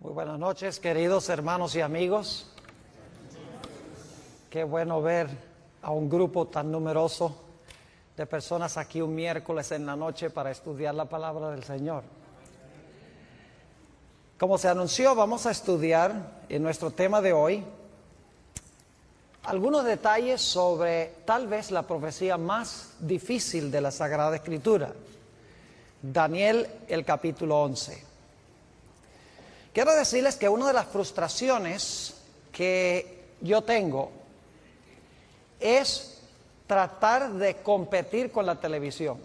Muy buenas noches, queridos hermanos y amigos. Qué bueno ver a un grupo tan numeroso de personas aquí un miércoles en la noche para estudiar la palabra del Señor. Como se anunció, vamos a estudiar en nuestro tema de hoy algunos detalles sobre tal vez la profecía más difícil de la Sagrada Escritura, Daniel, el capítulo 11. Quiero decirles que una de las frustraciones que yo tengo es tratar de competir con la televisión.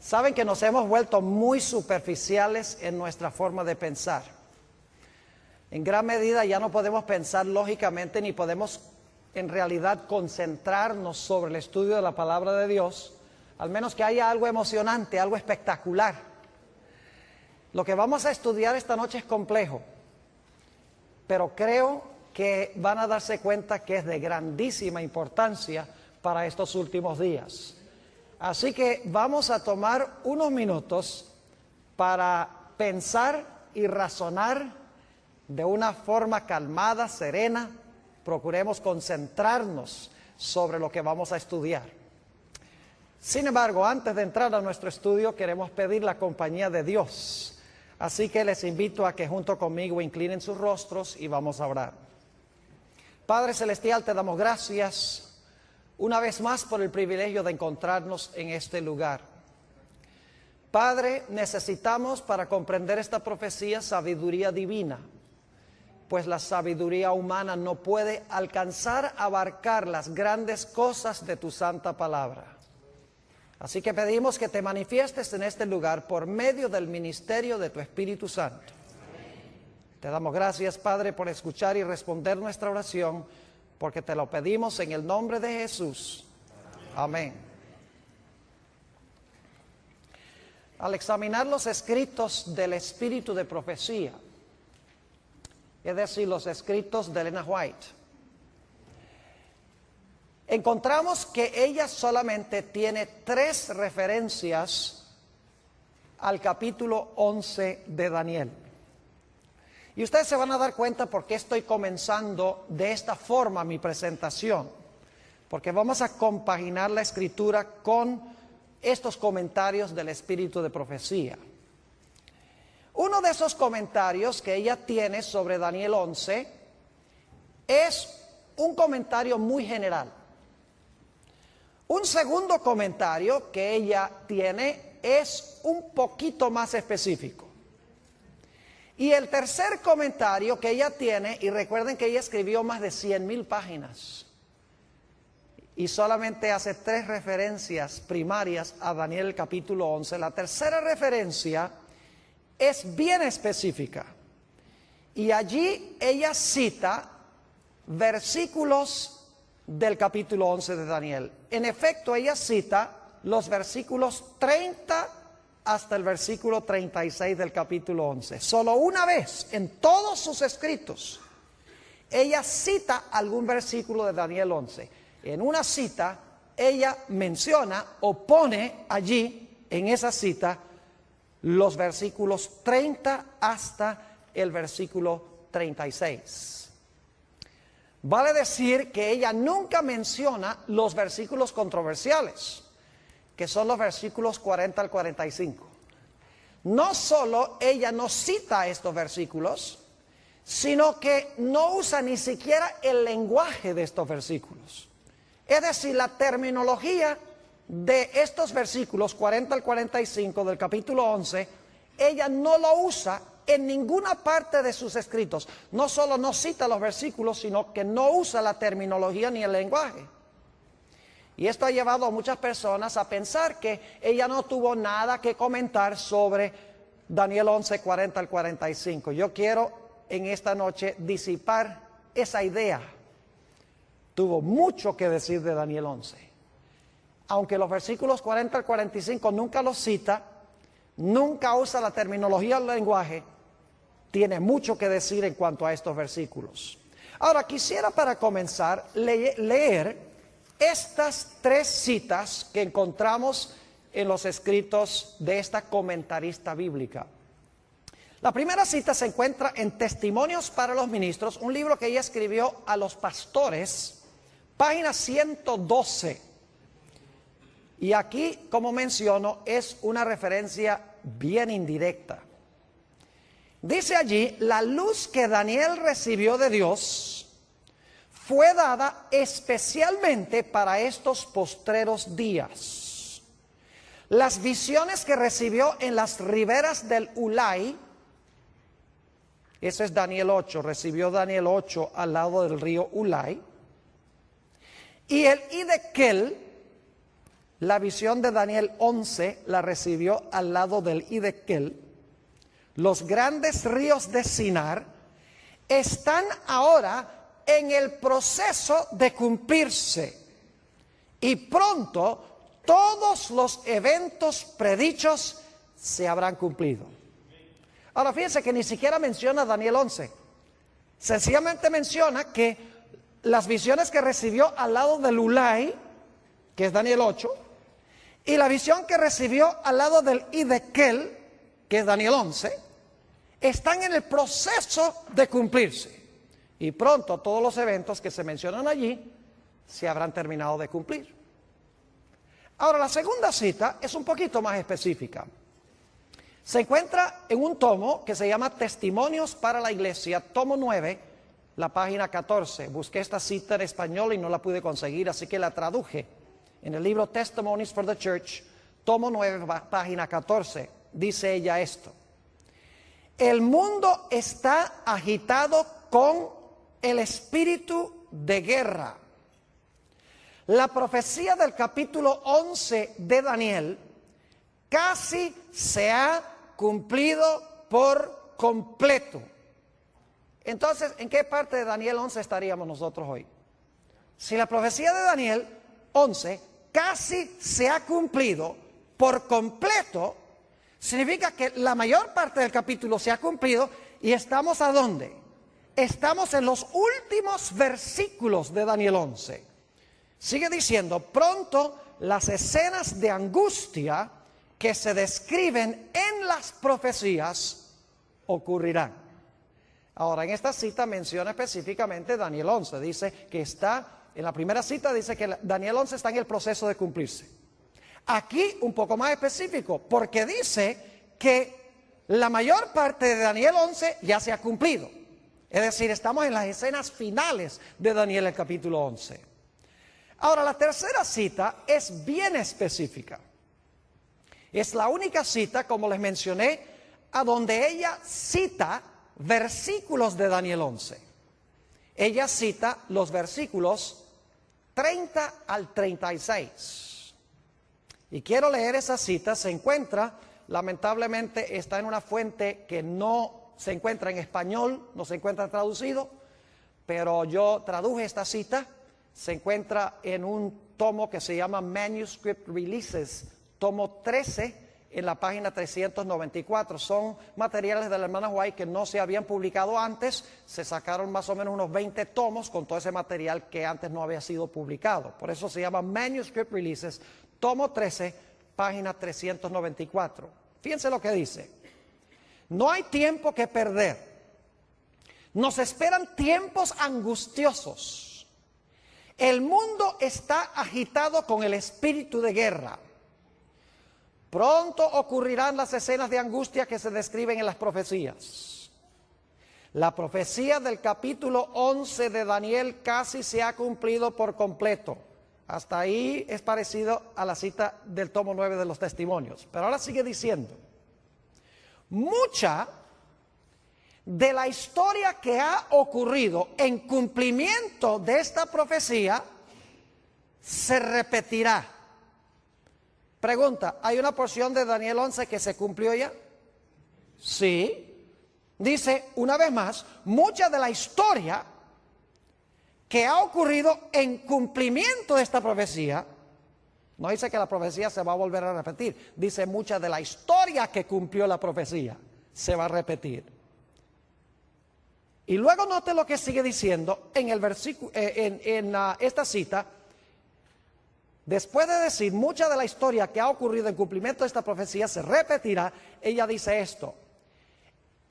Saben que nos hemos vuelto muy superficiales en nuestra forma de pensar. En gran medida ya no podemos pensar lógicamente ni podemos en realidad concentrarnos sobre el estudio de la palabra de Dios, al menos que haya algo emocionante, algo espectacular. Lo que vamos a estudiar esta noche es complejo, pero creo que van a darse cuenta que es de grandísima importancia para estos últimos días. Así que vamos a tomar unos minutos para pensar y razonar de una forma calmada, serena. Procuremos concentrarnos sobre lo que vamos a estudiar. Sin embargo, antes de entrar a nuestro estudio, queremos pedir la compañía de Dios. Así que les invito a que junto conmigo inclinen sus rostros y vamos a orar. Padre Celestial, te damos gracias una vez más por el privilegio de encontrarnos en este lugar. Padre, necesitamos para comprender esta profecía sabiduría divina, pues la sabiduría humana no puede alcanzar a abarcar las grandes cosas de tu santa palabra. Así que pedimos que te manifiestes en este lugar por medio del ministerio de tu Espíritu Santo. Te damos gracias, Padre, por escuchar y responder nuestra oración, porque te lo pedimos en el nombre de Jesús. Amén. Al examinar los escritos del espíritu de profecía, es decir, los escritos de Ellen White, encontramos que ella solamente tiene 3 referencias al capítulo 11 de Daniel. Y ustedes se van a dar cuenta por qué estoy comenzando de esta forma mi presentación, porque vamos a compaginar la escritura con estos comentarios del espíritu de profecía. Uno de esos comentarios que ella tiene sobre Daniel 11 es un comentario muy general. Un segundo comentario que ella tiene es un poquito más específico. Y el tercer comentario que ella tiene, y recuerden que ella escribió más de 100,000 páginas, y solamente hace 3 referencias primarias a Daniel capítulo 11. La tercera referencia es bien específica, y allí ella cita versículos del capítulo 11 de Daniel. En efecto, ella cita los versículos 30 hasta el versículo 36 del capítulo 11. Solo una vez en todos sus escritos ella cita algún versículo de Daniel 11. En una cita ella menciona o pone allí en esa cita los versículos 30 hasta el versículo 36. Vale decir que ella nunca menciona los versículos controversiales, que son los versículos 40 al 45. No solo ella no cita estos versículos, sino que no usa ni siquiera el lenguaje de estos versículos. Es decir, la terminología de estos versículos 40 al 45 del capítulo 11, ella no lo usa en ninguna parte de sus escritos. No solo no cita los versículos, sino que no usa la terminología ni el lenguaje. Y esto ha llevado a muchas personas a pensar que ella no tuvo nada que comentar sobre Daniel 11, 40 al 45. Yo quiero en esta noche disipar esa idea. Tuvo mucho que decir de Daniel 11. Aunque los versículos 40 al 45 nunca los cita, nunca usa la terminología del lenguaje, tiene mucho que decir en cuanto a estos versículos. Ahora, quisiera para comenzar leer estas 3 citas que encontramos en los escritos de esta comentarista bíblica. La primera cita se encuentra en Testimonios para los Ministros, un libro que ella escribió a los pastores, página 112. Y aquí, como menciono, es una referencia bien indirecta. Dice allí, la luz que Daniel recibió de Dios fue dada especialmente para estos postreros días. Las visiones que recibió en las riberas del Ulai, ese es Daniel 8, recibió Daniel 8 al lado del río Ulai, y el Hiddekel, la visión de Daniel 11 la recibió al lado del Hiddekel. Los grandes ríos de Sinar están ahora en el proceso de cumplirse y pronto todos los eventos predichos se habrán cumplido. Ahora fíjense que ni siquiera menciona Daniel 11, sencillamente menciona que las visiones que recibió al lado del Ulai, que es Daniel 8, y la visión que recibió al lado del Hiddekel, que es Daniel 11, están en el proceso de cumplirse. Y pronto todos los eventos que se mencionan allí se habrán terminado de cumplir. Ahora, la segunda cita es un poquito más específica. Se encuentra en un tomo que se llama Testimonios para la Iglesia, tomo 9, la página 14. Busqué esta cita en español y no la pude conseguir, así que la traduje. En el libro Testimonies for the Church, tomo 9, página 14, dice ella esto. El mundo está agitado con el espíritu de guerra. La profecía del capítulo 11 de Daniel casi se ha cumplido por completo. Entonces, ¿en qué parte de Daniel 11 estaríamos nosotros hoy? Si la profecía de Daniel 11 casi se ha cumplido por completo, significa que la mayor parte del capítulo se ha cumplido y estamos ¿a dónde? Estamos en los últimos versículos de Daniel 11. Sigue diciendo, pronto las escenas de angustia que se describen en las profecías ocurrirán. Ahora, en esta cita menciona específicamente Daniel 11. Dice que está, en la primera cita dice que Daniel 11 está en el proceso de cumplirse. Aquí un poco más específico, porque dice que la mayor parte de Daniel 11 ya se ha cumplido. Es decir, estamos en las escenas finales de Daniel, el capítulo 11. Ahora, la tercera cita es bien específica. Es la única cita, como les mencioné, a donde ella cita versículos de Daniel 11. Ella cita los versículos 30 al 36. Y quiero leer esa cita. Se encuentra, lamentablemente, está en una fuente que no se encuentra en español, no se encuentra traducido, pero yo traduje esta cita. Se encuentra en un tomo que se llama Manuscript Releases, tomo 13, en la página 394. Son materiales de la hermana White que no se habían publicado antes. Se sacaron más o menos unos 20 tomos con todo ese material que antes no había sido publicado. Por eso se llama Manuscript Releases, tomo 13, página 394. Fíjense lo que dice. No hay tiempo que perder. Nos esperan tiempos angustiosos. El mundo está agitado con el espíritu de guerra. Pronto ocurrirán las escenas de angustia que se describen en las profecías. La profecía del capítulo 11 de Daniel casi se ha cumplido por completo. Hasta ahí es parecido a la cita del tomo 9 de los Testimonios. Pero ahora sigue diciendo, mucha de la historia que ha ocurrido en cumplimiento de esta profecía se repetirá. Pregunta, ¿hay una porción de Daniel 11 que se cumplió ya? Sí. Dice, una vez más, mucha de la historia que ha ocurrido en cumplimiento de esta profecía, no dice que la profecía se va a volver a repetir, dice mucha de la historia que cumplió la profecía se va a repetir. Y luego note lo que sigue diciendo en el versículo, esta cita. Después de decir mucha de la historia que ha ocurrido en cumplimiento de esta profecía se repetirá, ella dice esto: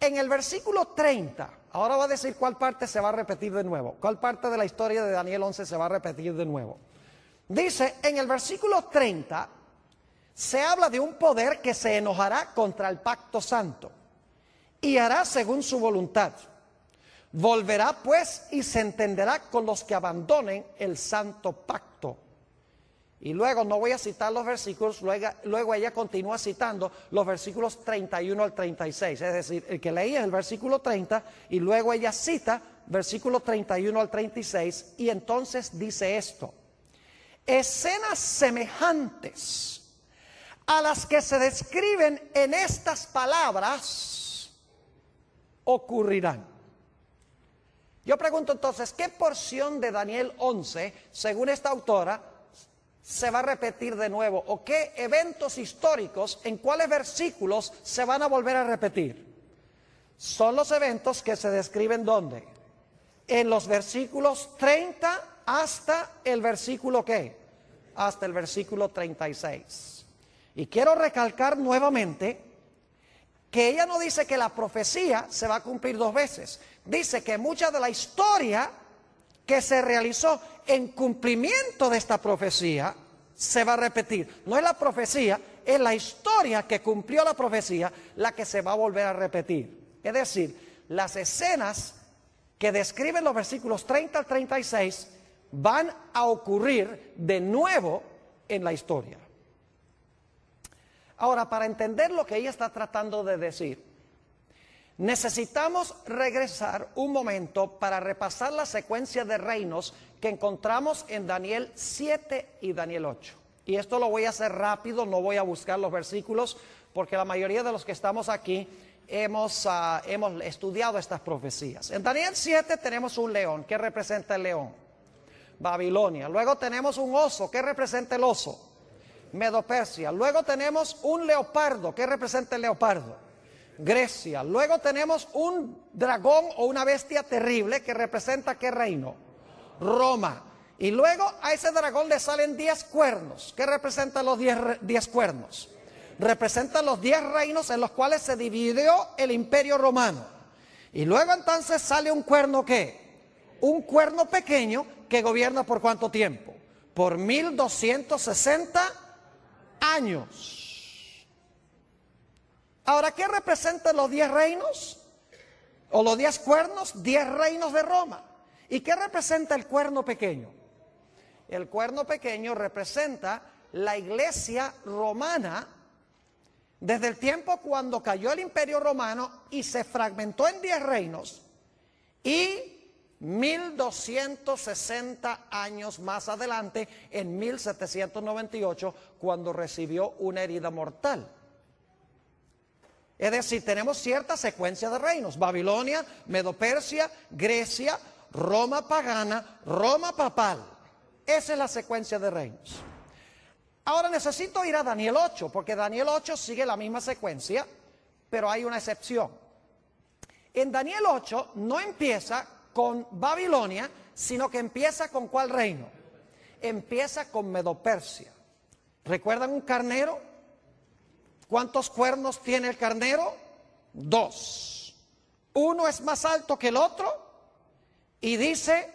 En el versículo 30, ahora va a decir cuál parte se va a repetir de nuevo, cuál parte de la historia de Daniel 11 se va a repetir de nuevo. Dice, en el versículo 30, se habla de un poder que se enojará contra el pacto santo y hará según su voluntad. Volverá pues y se entenderá con los que abandonen el santo pacto. Y luego, no voy a citar los versículos, luego ella continúa citando los versículos 31 al 36. Es decir, el que leía el versículo 30 y luego ella cita versículo 31 al 36 y entonces dice esto. Escenas semejantes a las que se describen en estas palabras ocurrirán. Yo pregunto entonces, ¿qué porción de Daniel 11, según esta autora, se va a repetir de nuevo? ¿O qué eventos históricos, en cuáles versículos se van a volver a repetir? Son los eventos que se describen ¿dónde? En los versículos 30 hasta el versículo ¿qué? Hasta el versículo 36. Y quiero recalcar nuevamente que ella no dice que la profecía se va a cumplir dos veces. Dice que mucha de la historia que se realizó en cumplimiento de esta profecía se va a repetir. No es la profecía, es la historia que cumplió la profecía la que se va a volver a repetir. Es decir, las escenas que describen los versículos 30 al 36 van a ocurrir de nuevo en la historia. Ahora, para entender lo que ella está tratando de decir, necesitamos regresar un momento para repasar la secuencia de reinos que encontramos en Daniel 7 y Daniel 8. Y esto lo voy a hacer rápido, no voy a buscar los versículos, porque la mayoría de los que estamos aquí hemos estudiado estas profecías. En Daniel 7 tenemos un león. ¿Qué representa el león? Babilonia. Luego tenemos un oso. ¿Qué representa el oso? Medo-Persia. Luego tenemos un leopardo. ¿Qué representa el leopardo? Grecia. Luego tenemos un dragón o una bestia terrible que representa ¿qué reino? Roma. Y luego a ese dragón le salen 10 cuernos. ¿Qué representan los 10 cuernos? Representan los 10 reinos en los cuales se dividió el imperio romano. Y luego entonces sale un cuerno ¿qué? Un cuerno pequeño que gobierna ¿por cuánto tiempo? Por 1260 años. Ahora, ¿qué representan los 10 reinos? O los 10 cuernos, 10 reinos de Roma. ¿Y qué representa el cuerno pequeño? El cuerno pequeño representa la iglesia romana desde el tiempo cuando cayó el imperio romano y se fragmentó en 10 reinos y 1260 años más adelante, en 1798, cuando recibió una herida mortal. Es decir, tenemos cierta secuencia de reinos: Babilonia, Medo-Persia, Grecia, Roma pagana, Roma papal. Esa es la secuencia de reinos. Ahora necesito ir a Daniel 8, porque Daniel 8 sigue la misma secuencia, pero hay una excepción. En Daniel 8 no empieza con Babilonia, sino que empieza con ¿cuál reino? Empieza con Medo-Persia. ¿Recuerdan un carnero? ¿Cuántos cuernos tiene el carnero? 2. Uno es más alto que el otro y dice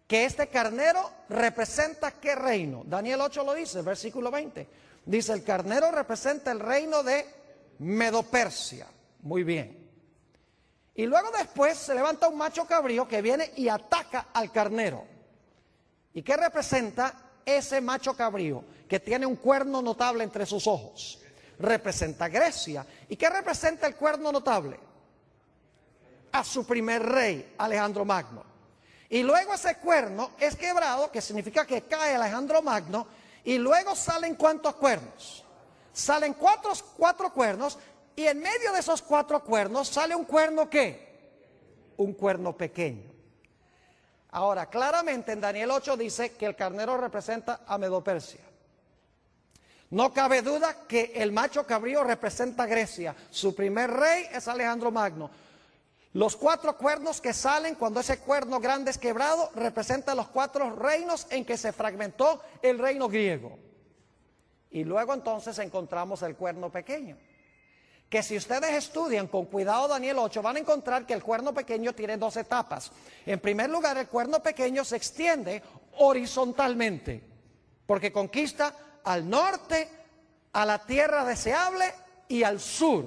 que este carnero representa ¿qué reino? Daniel 8 lo dice, versículo 20. Dice, el carnero representa el reino de Medo-Persia. Muy bien. Y luego después se levanta un macho cabrío que viene y ataca al carnero. ¿Y qué representa ese macho cabrío que tiene un cuerno notable entre sus ojos? Representa Grecia. ¿Y qué representa el cuerno notable? A su primer rey, Alejandro Magno. Y luego ese cuerno es quebrado, que significa que cae Alejandro Magno, y luego salen ¿cuántos cuernos? Salen cuatro cuernos, y en medio de esos 4 cuernos sale un cuerno ¿qué? Un cuerno pequeño. Ahora, claramente en Daniel 8 dice que el carnero representa a Medo-Persia. No cabe duda que el macho cabrío representa a Grecia. Su primer rey es Alejandro Magno. Los 4 cuernos que salen cuando ese cuerno grande es quebrado representan los 4 reinos en que se fragmentó el reino griego. Y luego entonces encontramos el cuerno pequeño, que si ustedes estudian con cuidado Daniel 8, van a encontrar que el cuerno pequeño tiene dos etapas. En primer lugar, el cuerno pequeño se extiende horizontalmente, porque conquista al norte, a la tierra deseable y al sur.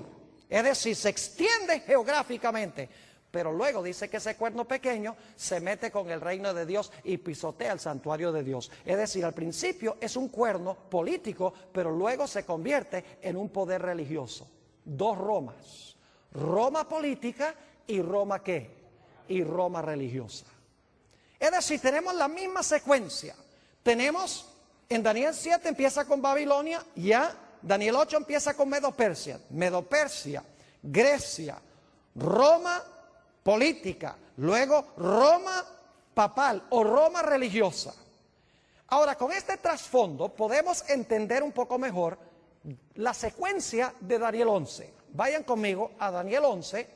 Es decir, se extiende geográficamente. Pero luego dice que ese cuerno pequeño se mete con el reino de Dios y pisotea el santuario de Dios. Es decir, al principio es un cuerno político, pero luego se convierte en un poder religioso. Dos Romas, Roma política y Roma ¿qué? Y Roma religiosa. Es decir, tenemos la misma secuencia. Tenemos, en Daniel 7 empieza con Babilonia, ya Daniel 8 empieza con Medo-Persia, Grecia, Roma política, luego Roma papal o Roma religiosa. Ahora, con este trasfondo podemos entender un poco mejor la secuencia de Daniel 11. Vayan conmigo a Daniel 11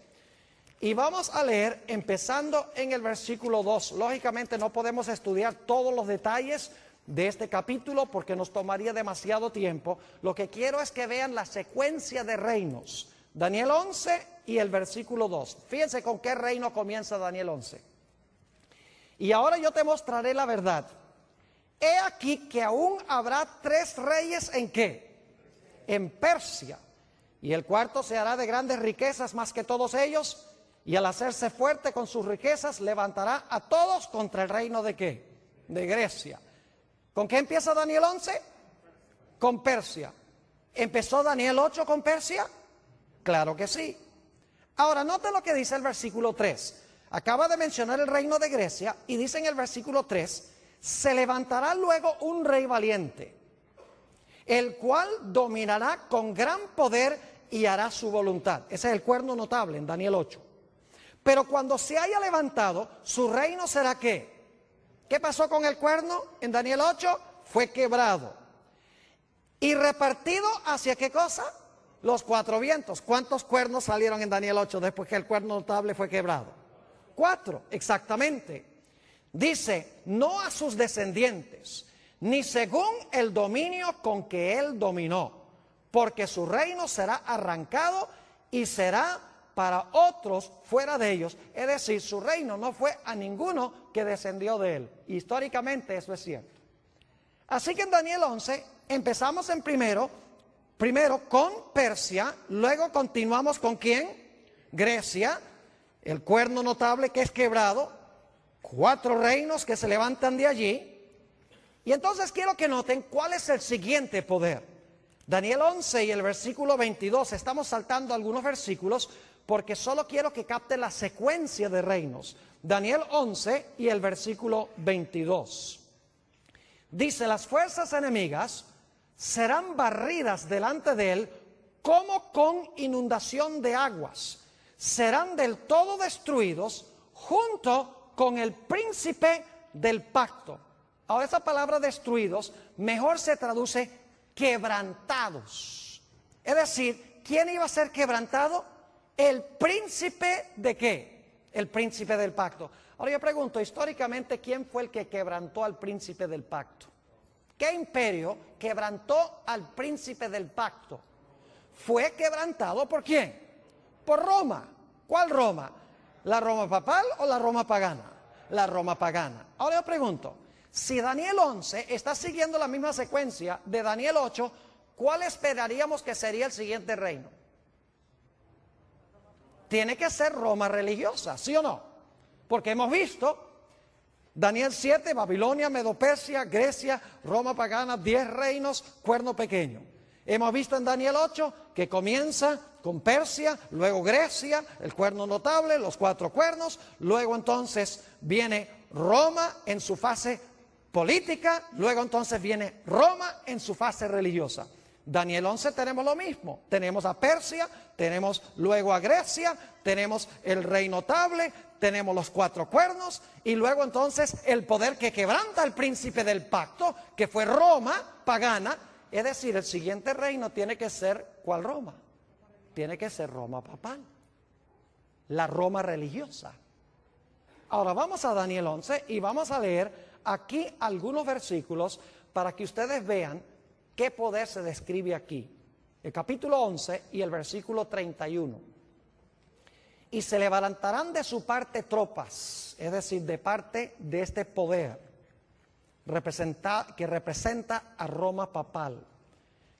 y vamos a leer empezando en el versículo 2. Lógicamente no podemos estudiar todos los detalles de este capítulo porque nos tomaría demasiado tiempo. Lo que quiero es que vean la secuencia de reinos. Daniel 11 y el versículo 2. Fíjense con qué reino comienza Daniel 11. Y ahora yo te mostraré la verdad. He aquí que aún habrá 3 reyes ¿en qué? En Persia. Y el cuarto se hará de grandes riquezas más que todos ellos. Y al hacerse fuerte con sus riquezas levantará a todos contra el reino ¿de qué? De Grecia. ¿Con qué empieza Daniel 11? Con Persia. ¿Empezó Daniel 8 con Persia? Claro que sí. Ahora, note lo que dice el versículo 3. Acaba de mencionar el reino de Grecia y dice en el versículo 3, se levantará luego un rey valiente, el cual dominará con gran poder y hará su voluntad. Ese es el cuerno notable en Daniel 8. Pero cuando se haya levantado, su reino será ¿qué? ¿Qué pasó con el cuerno en Daniel 8? Fue quebrado. ¿Y repartido hacia qué cosa? Los 4 vientos. ¿Cuántos cuernos salieron en Daniel 8 después que el cuerno notable fue quebrado? 4, exactamente. Dice, no a sus descendientes, ni según el dominio con que él dominó, porque su reino será arrancado y será para otros fuera de ellos. Es decir, su reino no fue a ninguno que descendió de él. Históricamente eso es cierto. Así que en Daniel 11 empezamos en primero con Persia, luego continuamos con ¿quién? Grecia, el cuerno notable que es quebrado, 4 reinos que se levantan de allí. Y entonces quiero que noten cuál es el siguiente poder. Daniel 11 y el versículo 22, estamos saltando algunos versículos porque solo quiero que capten la secuencia de reinos. Daniel 11 y el versículo 22. Dice, las fuerzas enemigas serán barridas delante de él como con inundación de aguas. Serán del todo destruidos junto con el príncipe del pacto. Ahora esa palabra destruidos mejor se traduce quebrantados. Es decir, ¿quién iba a ser quebrantado? El príncipe ¿de qué? El príncipe del pacto. Ahora yo pregunto, históricamente, ¿quién fue el que quebrantó al príncipe del pacto? ¿Qué imperio quebrantó al príncipe del pacto? ¿Fue quebrantado por quién? Por Roma. ¿Cuál Roma? ¿La Roma papal o la Roma pagana? La Roma pagana. Ahora yo pregunto, si Daniel 11 está siguiendo la misma secuencia de Daniel 8, ¿cuál esperaríamos que sería el siguiente reino? Tiene que ser Roma religiosa, ¿sí o no? Porque hemos visto Daniel 7, Babilonia, Medo-Persia, Grecia, Roma pagana, 10 reinos, cuerno pequeño. Hemos visto en Daniel 8 que comienza con Persia, luego Grecia, el cuerno notable, los 4 cuernos, luego entonces viene Roma en su fase política, luego entonces viene Roma en su fase religiosa. Daniel 11 tenemos lo mismo, tenemos a Persia, tenemos luego a Grecia, tenemos el rey notable, tenemos los 4 cuernos y luego entonces el poder que quebranta al príncipe del pacto, que fue Roma pagana. Es decir, el siguiente reino tiene que ser, ¿cuál Roma? Tiene que ser Roma papal, la Roma religiosa. Ahora vamos a Daniel 11 y vamos a leer aquí algunos versículos para que ustedes vean qué poder se describe aquí. el capítulo 11 y el versículo 31. Y se levantarán de su parte tropas, es decir, de parte de este poder que representa a Roma papal,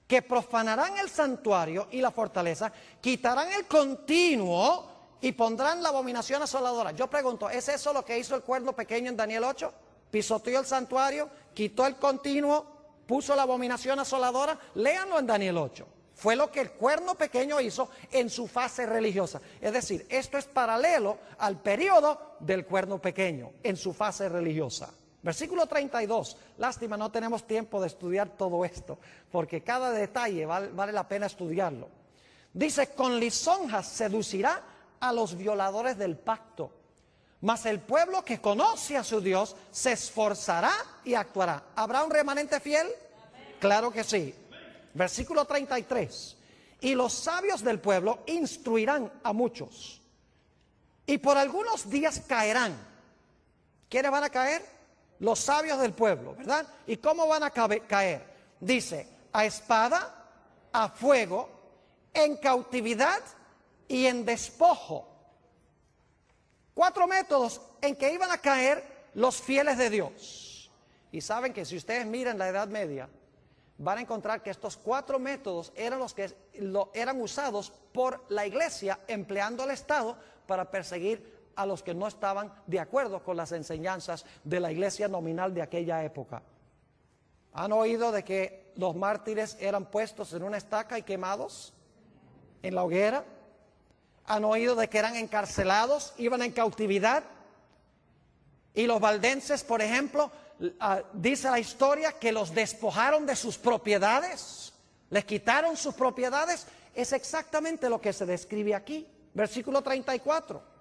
que profanarán el santuario y la fortaleza, quitarán el continuo y pondrán la abominación asoladora. Yo pregunto, ¿es eso lo que hizo el cuerno pequeño en Daniel 8? Pisoteó el santuario, quitó el continuo, puso la abominación asoladora. Léanlo en Daniel 8. Fue lo que el cuerno pequeño hizo en su fase religiosa. Es decir, esto es paralelo al periodo del cuerno pequeño en su fase religiosa. Versículo 32, lástima, no tenemos tiempo de estudiar todo esto, porque cada detalle vale la pena estudiarlo. Dice, con lisonjas seducirá a los violadores del pacto, mas el pueblo que conoce a su Dios se esforzará y actuará. ¿Habrá un remanente fiel? Claro que sí. Versículo 33, y los sabios del pueblo instruirán a muchos, y por algunos días caerán. ¿Quiénes van a caer? Los sabios del pueblo, ¿verdad? ¿Y cómo van a caer? Dice, a espada, a fuego, en cautividad y en despojo. 4 métodos en que iban a caer los fieles de Dios. Y saben que si ustedes miran la Edad Media, van a encontrar que estos 4 métodos eran los que eran usados por la iglesia, empleando al Estado para perseguir a los que no estaban de acuerdo con las enseñanzas de la iglesia nominal de aquella época. ¿Han oído de que los mártires eran puestos en una estaca y quemados en la hoguera? ¿Han oído de que eran encarcelados, iban en cautividad? Y los valdenses, por ejemplo, dice la historia que los despojaron de sus propiedades, les quitaron sus propiedades. Es exactamente lo que se describe aquí, versículo 34.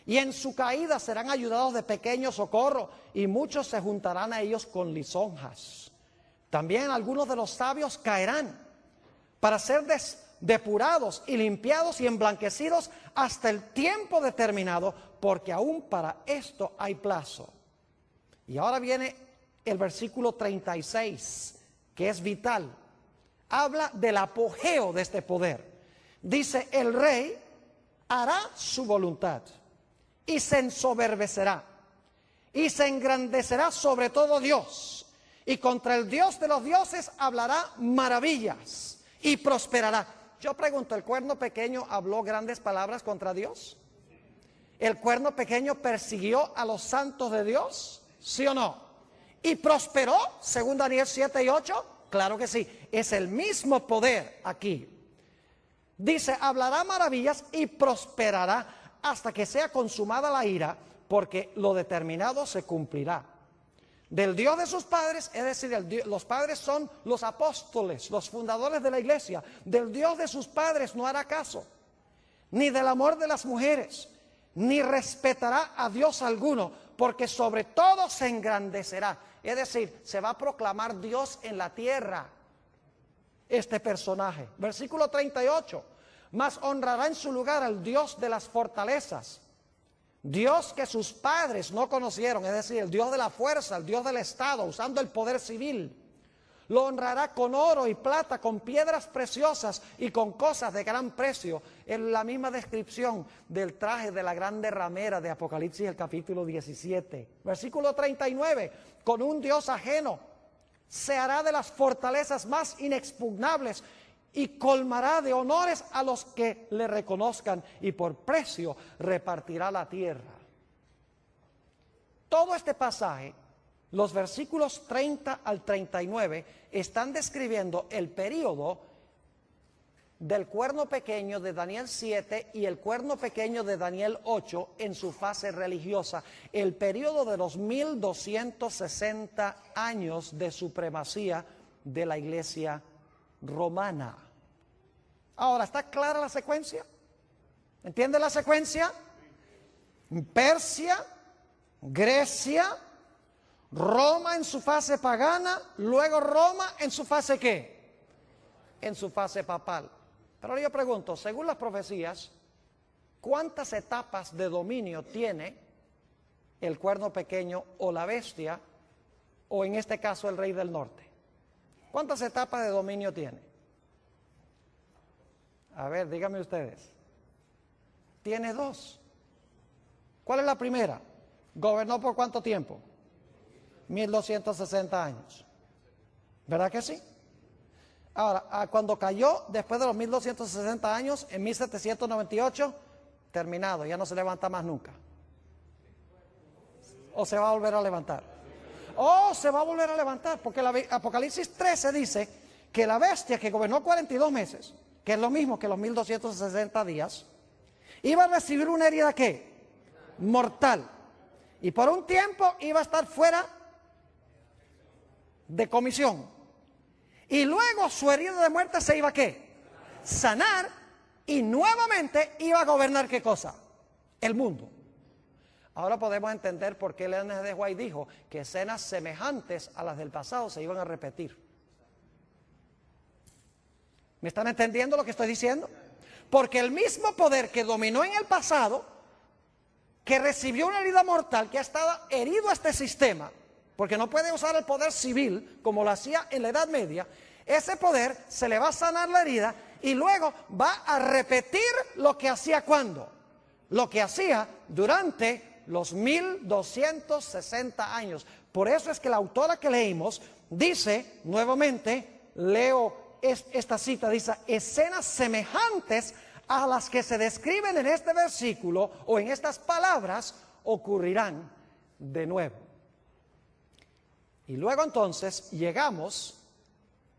Y en su caída serán ayudados de pequeño socorro, y muchos se juntarán a ellos con lisonjas. También algunos de los sabios caerán para ser depurados y limpiados y emblanquecidos hasta el tiempo determinado, porque aún para esto hay plazo. Y ahora viene el versículo 36, que es vital. Habla del apogeo de este poder. Dice, el rey hará su voluntad y se ensoberbecerá y se engrandecerá sobre todo Dios, y contra el Dios de los dioses hablará maravillas y prosperará. Yo pregunto, ¿el cuerno pequeño habló grandes palabras contra Dios? ¿El cuerno pequeño persiguió a los santos de Dios? ¿Sí o no? ¿Y prosperó, según Daniel 7 y 8? Claro que sí, es el mismo poder aquí. Dice, hablará maravillas y prosperará hasta que sea consumada la ira, porque lo determinado se cumplirá. Del Dios de sus padres, es decir, los padres son los apóstoles, los fundadores de la iglesia. Del Dios de sus padres no hará caso, ni del amor de las mujeres, ni respetará a Dios alguno, porque sobre todo se engrandecerá. Es decir, se va a proclamar Dios en la tierra, este personaje. Versículo 38. Mas honrará en su lugar al Dios de las fortalezas, Dios que sus padres no conocieron, es decir, el Dios de la fuerza, el Dios del Estado, usando el poder civil. Lo honrará con oro y plata, con piedras preciosas y con cosas de gran precio. En la misma descripción del traje de la grande ramera de Apocalipsis, el capítulo 17. Versículo 39, con un Dios ajeno se hará de las fortalezas más inexpugnables y colmará de honores a los que le reconozcan, y por precio repartirá la tierra. Todo este pasaje, los versículos 30 al 39, están describiendo el periodo del cuerno pequeño de Daniel 7 y el cuerno pequeño de Daniel 8 en su fase religiosa, el periodo de los 1260 años de supremacía de la iglesia romana. Ahora, ¿está clara la secuencia? ¿Entiende la secuencia? Persia, Grecia, Roma en su fase pagana, luego Roma en su fase ¿qué? En su fase papal. Pero yo pregunto, según las profecías, ¿cuántas etapas de dominio tiene el cuerno pequeño o la bestia, o en este caso el rey del norte? ¿Cuántas etapas de dominio tiene? A ver, díganme ustedes. Tiene dos. ¿Cuál es la primera? ¿Gobernó por cuánto tiempo? 1260 años. ¿Verdad que sí? Ahora, cuando cayó, después de los 1260 años, en 1798, terminado, ya no se levanta más nunca. ¿O se va a volver a levantar? ¡Oh, se va a volver a levantar! Porque Apocalipsis 13 dice que la bestia que gobernó 42 meses, que es lo mismo que los 1260 días, iba a recibir una herida, ¿qué? Mortal. Y por un tiempo iba a estar fuera de comisión. Y luego su herida de muerte se iba a ¿qué? Sanar, y nuevamente iba a gobernar ¿qué cosa? El mundo. Ahora podemos entender por qué Ellen G. White dijo que escenas semejantes a las del pasado se iban a repetir. ¿Me están entendiendo lo que estoy diciendo? Porque el mismo poder que dominó en el pasado, que recibió una herida mortal, que ha estado herido a este sistema, porque no puede usar el poder civil como lo hacía en la Edad Media, ese poder se le va a sanar la herida y luego va a repetir lo que hacía ¿cuándo? Lo que hacía durante los 1260 años. Por eso es que la autora que leímos dice, nuevamente, leo esta cita, dice, escenas semejantes a las que se describen en este versículo o en estas palabras ocurrirán de nuevo. Y luego entonces llegamos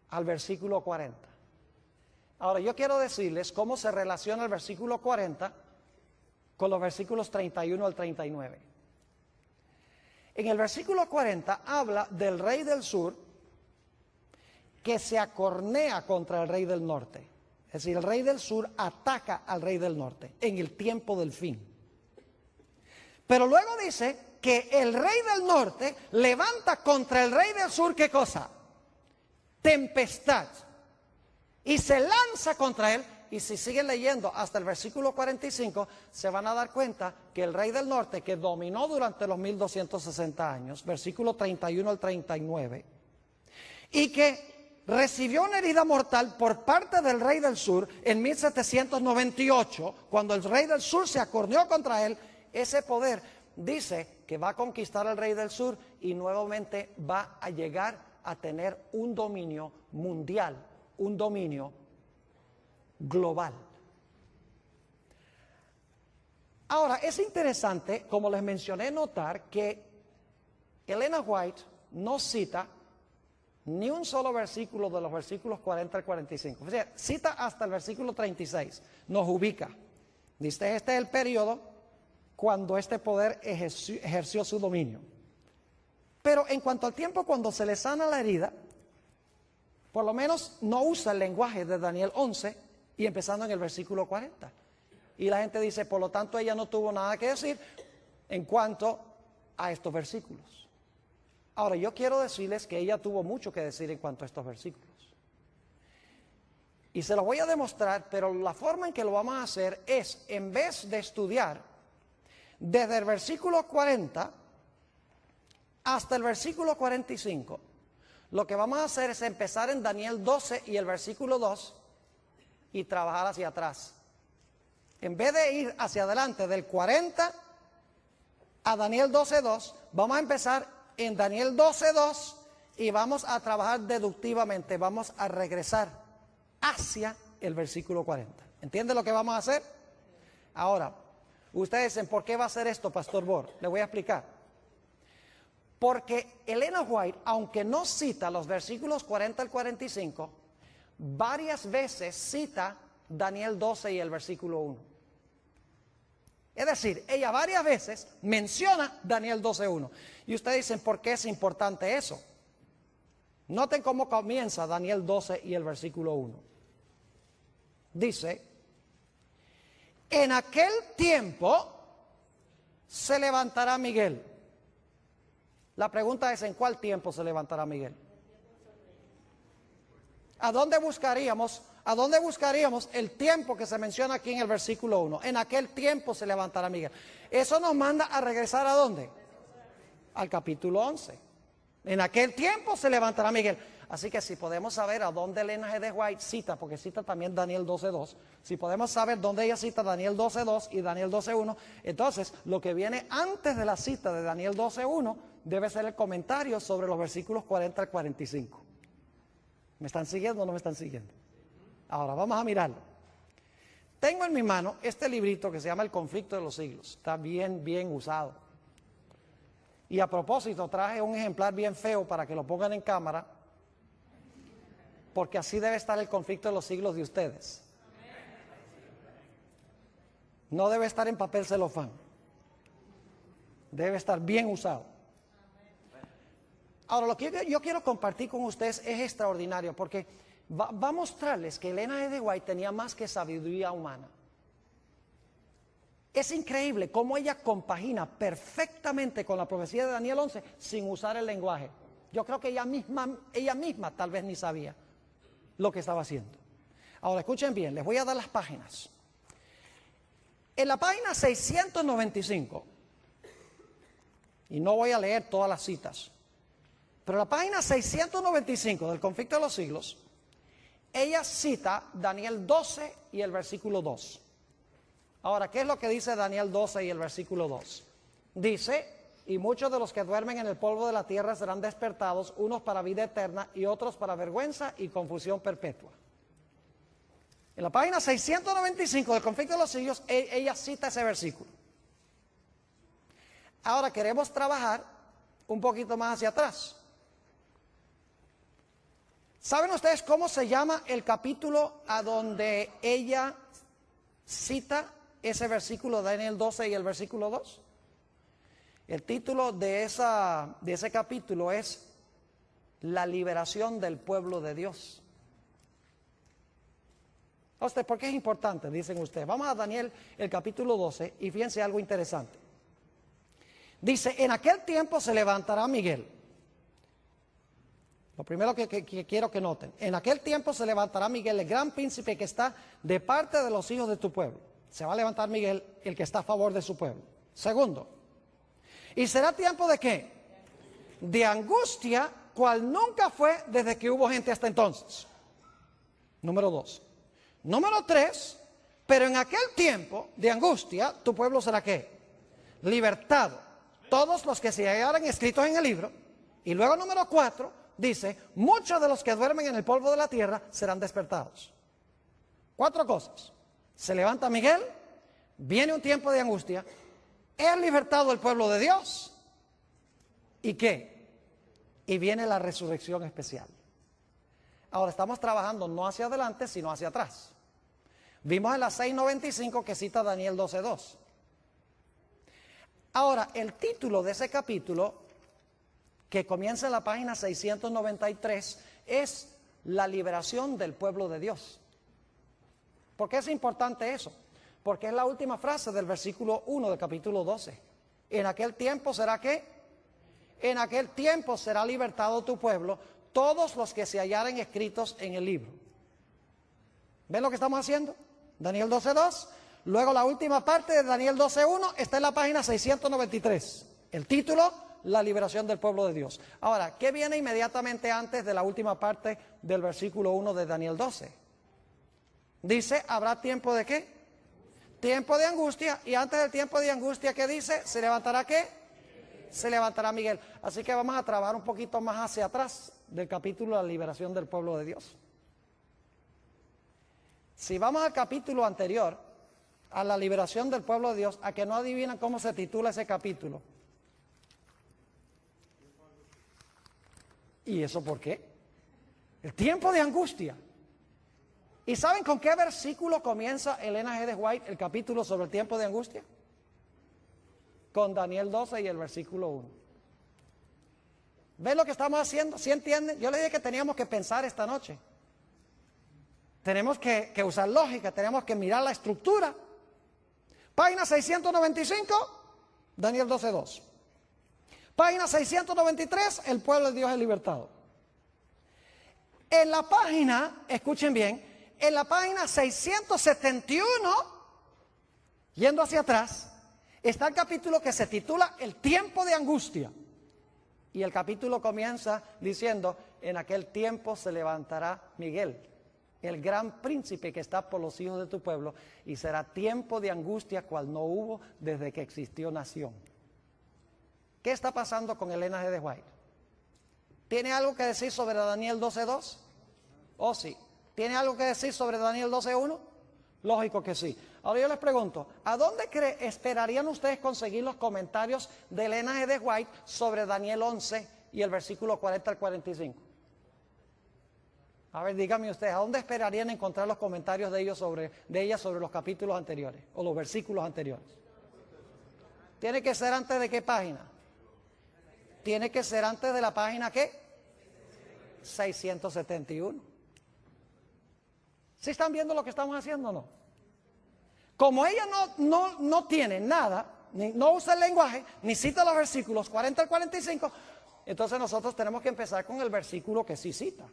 al versículo 40. Ahora yo quiero decirles cómo se relaciona el versículo 40 con los versículos 31 al 39. En el versículo 40 habla del rey del sur que se acornea contra el rey del norte. Es decir, el rey del sur ataca al rey del norte en el tiempo del fin. Pero luego dice que el rey del norte levanta contra el rey del sur, ¿qué cosa? Tempestad. Y se lanza contra él. Y si siguen leyendo hasta el versículo 45, se van a dar cuenta que el rey del norte, que dominó durante los 1260 años, versículo 31 al 39, y que recibió una herida mortal por parte del rey del sur en 1798, cuando el rey del sur se acorneó contra él, ese poder dice que va a conquistar al rey del sur y nuevamente va a llegar a tener un dominio mundial, un dominio global. Ahora, es interesante, como les mencioné, notar que Ellen G. White no cita ni un solo versículo de los versículos 40 al 45. O sea, cita hasta el versículo 36, nos ubica. Dice, este es el periodo cuando este poder ejerció su dominio. Pero en cuanto al tiempo cuando se le sana la herida, por lo menos no usa el lenguaje de Daniel 11 y empezando en el versículo 40. Y la gente dice, por lo tanto ella no tuvo nada que decir en cuanto a estos versículos. Ahora, yo quiero decirles que ella tuvo mucho que decir en cuanto a estos versículos. Y se los voy a demostrar, pero la forma en que lo vamos a hacer es, en vez de estudiar desde el versículo 40 hasta el versículo 45, lo que vamos a hacer es empezar en Daniel 12 y el versículo 2 y trabajar hacia atrás. En vez de ir hacia adelante del 40 a Daniel 12.2, vamos a empezar en Daniel 12.2 y vamos a trabajar deductivamente, vamos a regresar hacia el versículo 40. ¿Entiende lo que vamos a hacer? Ahora, ustedes dicen, ¿por qué va a hacer esto, Pastor Bor? Le voy a explicar. Porque Ellen G. White, aunque no cita los versículos 40 al 45, varias veces cita Daniel 12 y el versículo 1. Es decir, ella varias veces menciona Daniel 12.1. Y ustedes dicen, ¿por qué es importante eso? Noten cómo comienza Daniel 12 y el versículo 1. Dice, en aquel tiempo se levantará Miguel. La pregunta es, ¿en cuál tiempo se levantará Miguel? ¿A dónde buscaríamos el tiempo que se menciona aquí en el versículo 1? En aquel tiempo se levantará Miguel. Eso nos manda a regresar ¿a dónde? Al capítulo 11. En aquel tiempo se levantará Miguel. Así que si podemos saber a dónde Elena G. de White cita, porque cita también Daniel 12:2, si podemos saber dónde ella cita Daniel 12:2 y Daniel 12:1, entonces lo que viene antes de la cita de Daniel 12:1 debe ser el comentario sobre los versículos 40 al 45. ¿Me están siguiendo o no me están siguiendo? Ahora vamos a mirarlo. Tengo en mi mano este librito que se llama El conflicto de los siglos. Está bien usado. Y a propósito traje un ejemplar bien feo para que lo pongan en cámara, porque así debe estar el conflicto de los siglos de ustedes. No debe estar en papel celofán. Debe estar bien usado. Ahora, lo que yo quiero compartir con ustedes es extraordinario, porque va a mostrarles que Elena G. de White tenía más que sabiduría humana. Es increíble cómo ella compagina perfectamente con la profecía de Daniel 11 sin usar el lenguaje. Yo creo que ella misma tal vez ni sabía lo que estaba haciendo. Ahora escuchen bien, les voy a dar las páginas. En la página 695, y no voy a leer todas las citas, pero en la página 695 del conflicto de los siglos, ella cita Daniel 12 y el versículo 2. Ahora, ¿qué es lo que dice Daniel 12 y el versículo 2? Dice: y muchos de los que duermen en el polvo de la tierra serán despertados, unos para vida eterna y otros para vergüenza y confusión perpetua. En la página 695 del conflicto de los siglos, ella cita ese versículo. Ahora queremos trabajar un poquito más hacia atrás. ¿Saben ustedes cómo se llama el capítulo a donde ella cita ese versículo de Daniel 12 y el versículo 2? El título de ese capítulo es La liberación del pueblo de Dios. ¿Por qué es importante? Dicen ustedes. Vamos a Daniel, el capítulo 12, y fíjense algo interesante. Dice: en aquel tiempo se levantará Miguel. Lo primero que quiero que noten: en aquel tiempo se levantará Miguel, el gran príncipe que está de parte de los hijos de tu pueblo. Se va a levantar Miguel, el que está a favor de su pueblo. Segundo, ¿y será tiempo de qué? De angustia, cual nunca fue desde que hubo gente hasta entonces. Número 2. Número 3, pero en aquel tiempo de angustia, tu pueblo será ¿qué? Libertado. Todos los que se hallaran escritos en el libro. Y luego número 4, dice: muchos de los que duermen en el polvo de la tierra serán despertados. 4 cosas. Se levanta Miguel, viene un tiempo de angustia, es libertado el pueblo de Dios, ¿y qué? Y viene la resurrección especial. Ahora estamos trabajando no hacia adelante, sino hacia atrás. Vimos en la 695 que cita Daniel 12:2. Ahora, el título de ese capítulo, que comienza en la página 693, es La liberación del pueblo de Dios. ¿Por qué es importante eso? Porque es la última frase del versículo 1 del capítulo 12. En aquel tiempo será ¿qué? En aquel tiempo será libertado tu pueblo, todos los que se hallaren escritos en el libro. ¿Ven lo que estamos haciendo? Daniel 12:2. Luego la última parte de Daniel 12:1 está en la página 693. El título: La liberación del pueblo de Dios. Ahora, ¿qué viene inmediatamente antes de la última parte del versículo 1 de Daniel 12? Dice: ¿habrá tiempo de qué? Tiempo de angustia. Y antes del tiempo de angustia, ¿qué dice? ¿Se levantará qué? Se levantará Miguel. Así que vamos a trabajar un poquito más hacia atrás del capítulo de la liberación del pueblo de Dios. Si vamos al capítulo anterior, a la liberación del pueblo de Dios, a que no adivinan cómo se titula ese capítulo. ¿Y eso por qué? El tiempo de angustia. ¿Y saben con qué versículo comienza Elena G. de White el capítulo sobre el tiempo de angustia? Con Daniel 12 y el versículo 1. ¿Ven lo que estamos haciendo? ¿Sí entienden? Yo les dije que teníamos que pensar esta noche. Tenemos que usar lógica, tenemos que mirar la estructura. Página 695, Daniel 12:2. Página 693, el pueblo de Dios es libertado. En la página, escuchen bien, en la página 671, yendo hacia atrás, está el capítulo que se titula El tiempo de angustia. Y el capítulo comienza diciendo, en aquel tiempo se levantará Miguel, el gran príncipe que está por los hijos de tu pueblo, y será tiempo de angustia cual no hubo desde que existió nación. ¿Qué está pasando con el linaje de White? ¿Tiene algo que decir sobre Daniel 12:2? Oh, sí. ¿Tiene algo que decir sobre Daniel 12:1? Lógico que sí. Ahora yo les pregunto, ¿a dónde esperarían ustedes conseguir los comentarios del linaje de White sobre Daniel 11 y el versículo 40 al 45? A ver, díganme ustedes, ¿a dónde esperarían encontrar los comentarios de ella sobre los capítulos anteriores o los versículos anteriores? ¿Tiene que ser antes de qué página? Tiene que ser antes de la página ¿qué? 671. ¿Sí están viendo lo que estamos haciendo o no? Como ella no tiene nada, no usa el lenguaje, ni cita los versículos 40 al 45, entonces nosotros tenemos que empezar con el versículo que sí cita.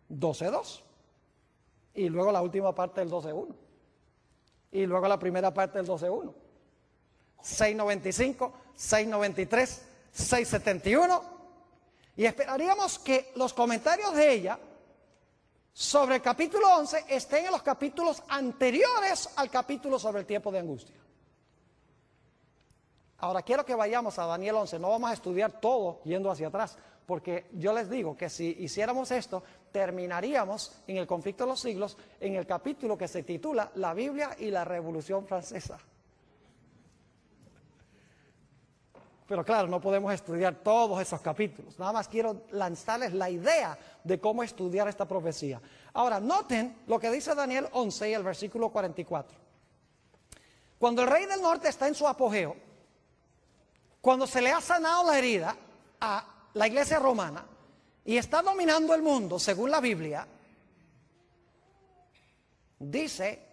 12:2. Y luego la última parte del 12:1. Y luego la primera parte del 12:1. 695, 693, 671. Y esperaríamos que los comentarios de ella sobre el capítulo 11 estén en los capítulos anteriores al capítulo sobre el tiempo de angustia. Ahora quiero que vayamos a Daniel 11, no vamos a estudiar todo yendo hacia atrás, porque yo les digo que si hiciéramos esto, terminaríamos en el conflicto de los siglos, en el capítulo que se titula La Biblia y la Revolución Francesa. Pero claro, no podemos estudiar todos esos capítulos. Nada más quiero lanzarles la idea de cómo estudiar esta profecía. Ahora, noten lo que dice Daniel 11 y el versículo 44. Cuando el rey del norte está en su apogeo, cuando se le ha sanado la herida a la iglesia romana y está dominando el mundo, según la Biblia, dice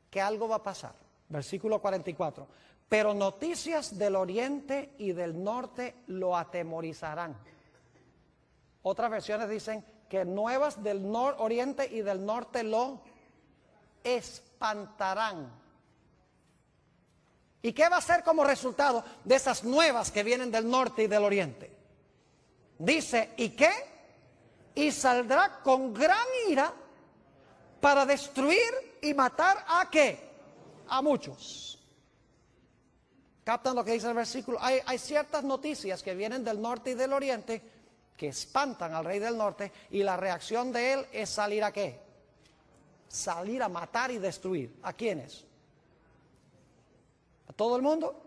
que algo va a pasar. Versículo 44. Pero noticias del oriente y del norte lo atemorizarán. Otras versiones dicen que nuevas del oriente y del norte lo espantarán. ¿Y qué va a ser como resultado de esas nuevas que vienen del norte y del oriente? Dice, ¿y qué? Y saldrá con gran ira para destruir y matar ¿a qué? A muchos. ¿Captan lo que dice el versículo? Hay ciertas noticias que vienen del norte y del oriente que espantan al rey del norte, y la reacción de él es salir ¿a qué? Salir a matar y destruir. ¿A quiénes? ¿A todo el mundo?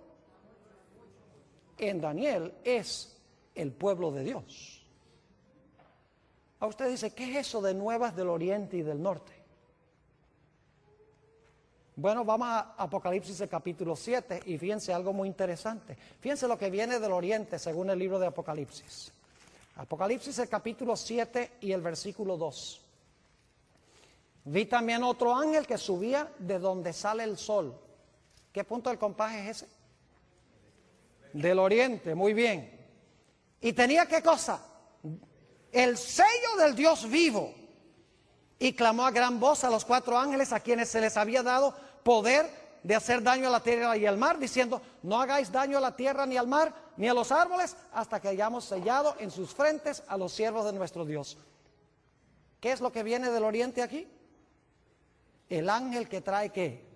En Daniel es el pueblo de Dios. A usted dice, ¿qué es eso de nuevas del oriente y del norte? Bueno, vamos a Apocalipsis el capítulo 7 y fíjense algo muy interesante. Fíjense lo que viene del oriente según el libro de Apocalipsis. Apocalipsis el capítulo 7 y el versículo 2. Vi también otro ángel que subía de donde sale el sol. ¿Qué punto del compás es ese? Del oriente, muy bien. Y tenía ¿qué cosa? El sello del Dios vivo. Y clamó a gran voz a los 4 ángeles a quienes se les había dado poder de hacer daño a la tierra y al mar, diciendo, no hagáis daño a la tierra ni al mar ni a los árboles hasta que hayamos sellado en sus frentes a los siervos de nuestro Dios. ¿Qué es lo que viene del oriente aquí? El ángel que trae ¿qué?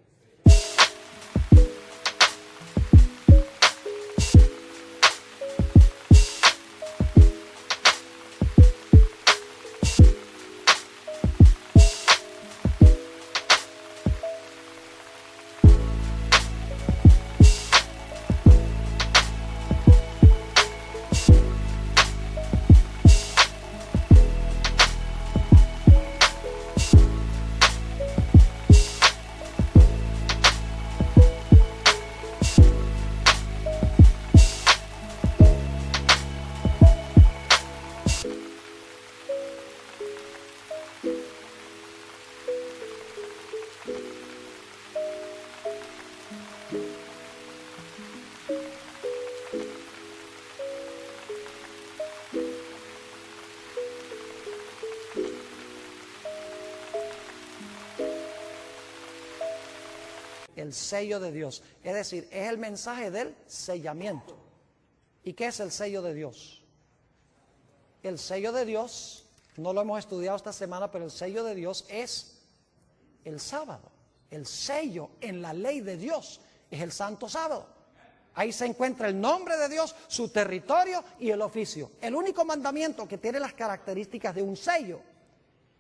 El sello de Dios, es decir, es el mensaje del sellamiento. ¿Y qué es el sello de Dios? El sello de Dios, no lo hemos estudiado esta semana, pero el sello de Dios es el sábado. El sello en la ley de Dios es el santo sábado. Ahí se encuentra el nombre de Dios, su territorio y el oficio. El único mandamiento que tiene las características de un sello.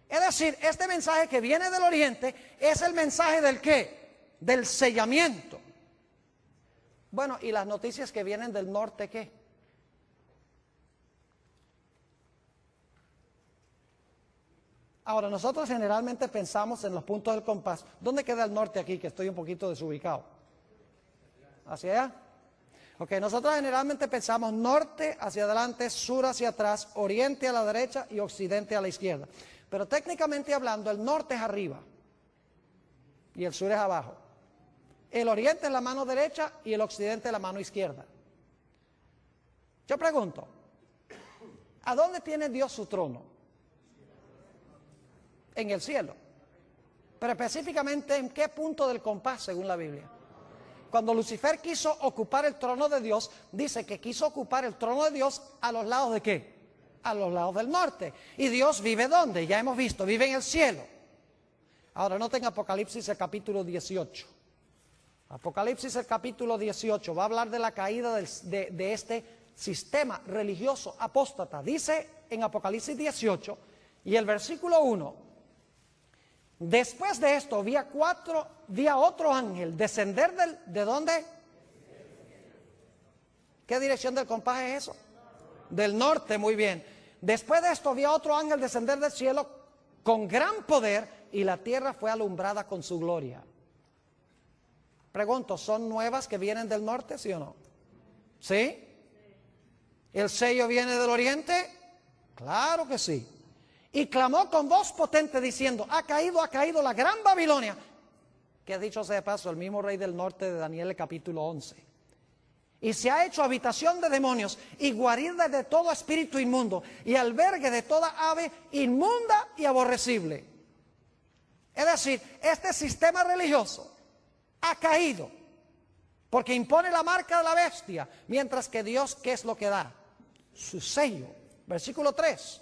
Es decir, este mensaje que viene del oriente es el mensaje del ¿qué? Del sellamiento. Bueno, ¿y las noticias que vienen del norte qué? Ahora, nosotros generalmente pensamos en los puntos del compás. ¿Dónde queda el norte aquí? Que estoy un poquito desubicado. ¿Hacia allá? Ok, nosotros generalmente pensamos norte hacia adelante, sur hacia atrás, oriente a la derecha y occidente a la izquierda. Pero técnicamente hablando, el norte es arriba y el sur es abajo. El oriente es la mano derecha y el occidente es la mano izquierda. Yo pregunto, ¿a dónde tiene Dios su trono? En el cielo. Pero específicamente, ¿en qué punto del compás según la Biblia? Cuando Lucifer quiso ocupar el trono de Dios, dice que quiso ocupar el trono de Dios a los lados de ¿qué? A los lados del norte. ¿Y Dios vive dónde? Ya hemos visto, vive en el cielo. Ahora noten Apocalipsis el capítulo 18. Apocalipsis el capítulo 18 va a hablar de la caída de este sistema religioso apóstata. Dice en Apocalipsis 18 y el versículo 1: después de esto vi a otro ángel descender ¿de dónde? ¿Qué dirección del compás es eso? Del norte, muy bien. Después de esto vi a otro ángel descender del cielo con gran poder y la tierra fue alumbrada con su gloria. Pregunto, ¿son nuevas que vienen del norte, sí o no? ¿Sí? ¿El sello viene del oriente? Claro que sí. Y clamó con voz potente diciendo: ha caído la gran Babilonia, que dicho sea de paso, el mismo rey del norte de Daniel el capítulo 11. Y se ha hecho habitación de demonios y guarida de todo espíritu inmundo y albergue de toda ave inmunda y aborrecible. Es decir, este sistema religioso ha caído porque impone la marca de la bestia, mientras que Dios, ¿qué es lo que da? Su sello. Versículo 3.